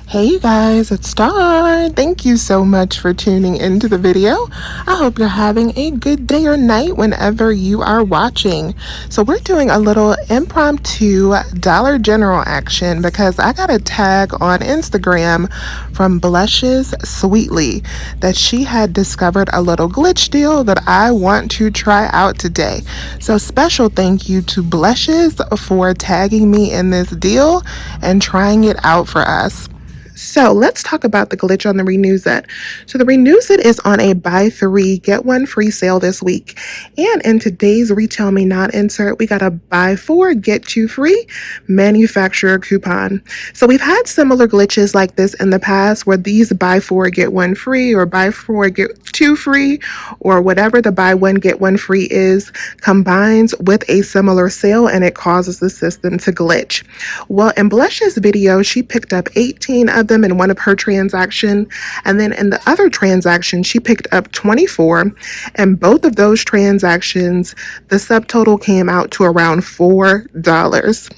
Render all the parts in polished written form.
Hey you guys, it's Star. Thank you so much for tuning into the video. I hope you're having a good day or night whenever you are watching. So we're doing a little impromptu Dollar General action because I got a tag on Instagram from Blushes Sweetly that she had discovered a little glitch deal that I want to try out today. So special thank you to Blushes for tagging me in this deal and trying it out for us. So let's talk about the glitch on the Renuzit. So the Renuzit is on a buy three, get one free sale this week. And in today's Retail Me Not insert, we got a buy four, get two free manufacturer coupon. So we've had similar glitches like this in the past where these buy four, get one free or buy four, get two free or whatever the buy one, get one free is combines with a similar sale and it causes the system to glitch. Well, in Blush's video, she picked up 18 of them in one of her transaction, and then in the other transaction she picked up 24, and both of those transactions the subtotal came out to around $4.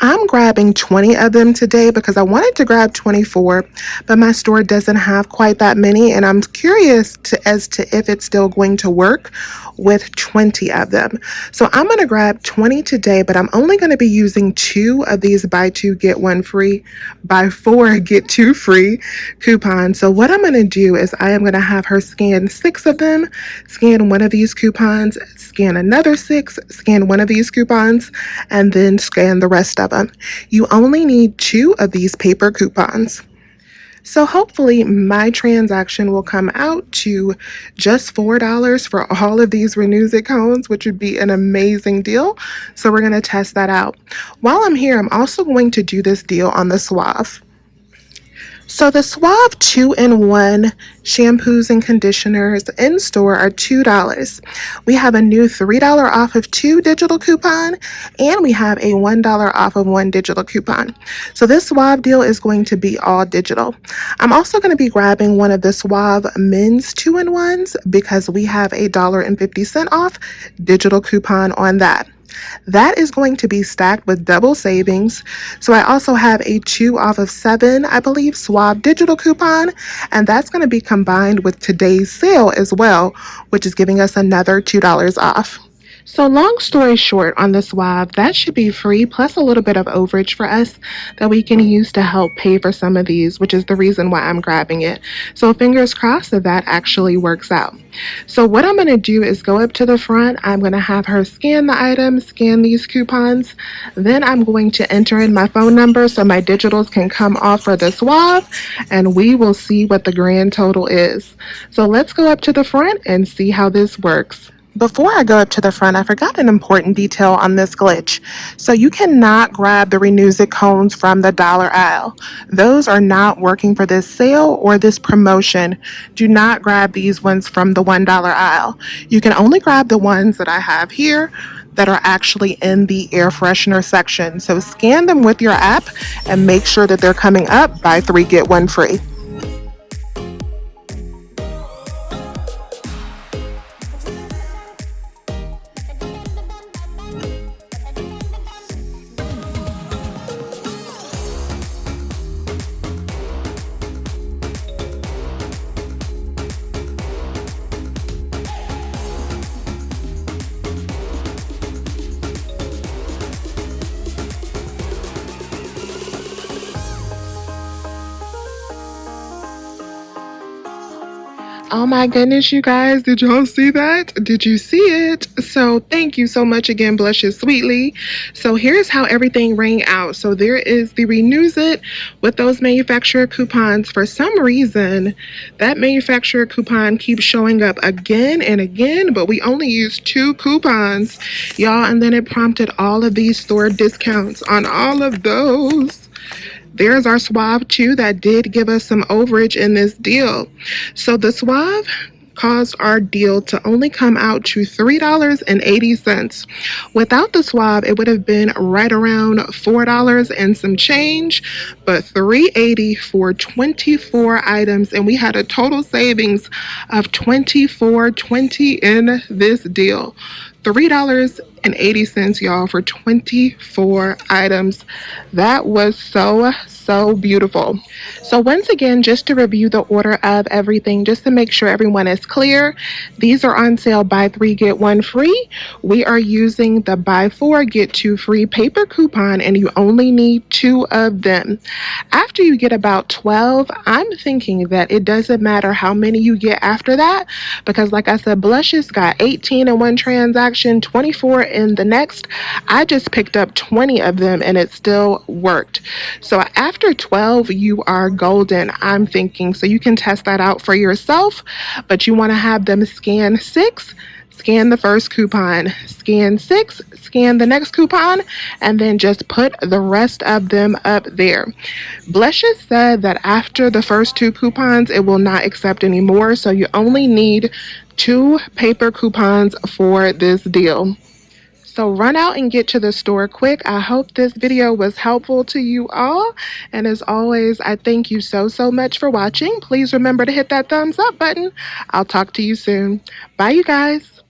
I'm grabbing 20 of them today because I wanted to grab 24, but my store doesn't have quite that many, and I'm curious as to if it's still going to work with 20 of them. So I'm going to grab 20 today, but I'm only going to be using two of these buy two, get one free, buy four, get two free coupons. So what I'm going to do is I am going to have her scan 6 of them, scan one of these coupons, scan another 6, scan one of these coupons, and then scan the rest of them. You only need 2 of these paper coupons. So hopefully my transaction will come out to just $4 for all of these Renuzit cones, which would be an amazing deal. So we're going to test that out. While I'm here, I'm also going to do this deal on the Suave. So the Suave 2-in-1 shampoos and conditioners in store are $2. We have a new $3 off of 2 digital coupon, and we have a $1 off of 1 digital coupon. So this Suave deal is going to be all digital. I'm also going to be grabbing one of the Suave men's 2-in-1s because we have a $1.50 off digital coupon on that. That is going to be stacked with double savings. So I also have a 2 off of 7, I believe, Suave digital coupon, and that's going to be combined with today's sale as well, which is giving us another $2 off. So long story short, on the Suave, that should be free plus a little bit of overage for us that we can use to help pay for some of these, which is the reason why I'm grabbing it. So fingers crossed that that actually works out. So what I'm going to do is go up to the front. I'm going to have her scan the items, scan these coupons. Then I'm going to enter in my phone number so my digitals can come off for the Suave, and we will see what the grand total is. So let's go up to the front and see how this works. Before I go up to the front, I forgot an important detail on this glitch. So you cannot grab the Renuzit cones from the dollar aisle. Those are not working for this sale or this promotion. Do not grab these ones from the $1 aisle. You can only grab the ones that I have here that are actually in the air freshener section. So scan them with your app and make sure that they're coming up buy 3, get 1 free. Oh my goodness, you guys, did y'all see that? Did you see it? So thank you so much again, Blushes Sweetly. So here's how everything rang out. So there is the Renuzit with those manufacturer coupons. For some reason, that manufacturer coupon keeps showing up again and again, but we only used 2 coupons, y'all, and then it prompted all of these store discounts on all of those. There's our Suave 2 that did give us some overage in this deal. So the Suave caused our deal to only come out to $3.80. Without the Suave, it would have been right around $4 and some change, but $3.80 for 24 items, and we had a total savings of $24.20 in this deal. $3 $2.80, y'all, for 24 items. That was so beautiful. So once again, just to review the order of everything, just to make sure everyone is clear, these are on sale, buy three, get one free. We are using the buy four, get two free paper coupon, and you only need two of them. After you get about 12, I'm thinking that it doesn't matter how many you get after that, because like I said, Blushes got 18 in one transaction, 24 in the next. I just picked up 20 of them and it still worked. So after 12, you are golden, I'm thinking. So you can test that out for yourself, but you want to have them scan 6, scan the first coupon, scan 6, scan the next coupon, and then just put the rest of them up there. Blushes said that after the first two coupons, it will not accept anymore, so you only need two paper coupons for this deal. So run out and get to the store quick. I hope this video was helpful to you all. And as always, I thank you so much for watching. Please remember to hit that thumbs up button. I'll talk to you soon. Bye, you guys.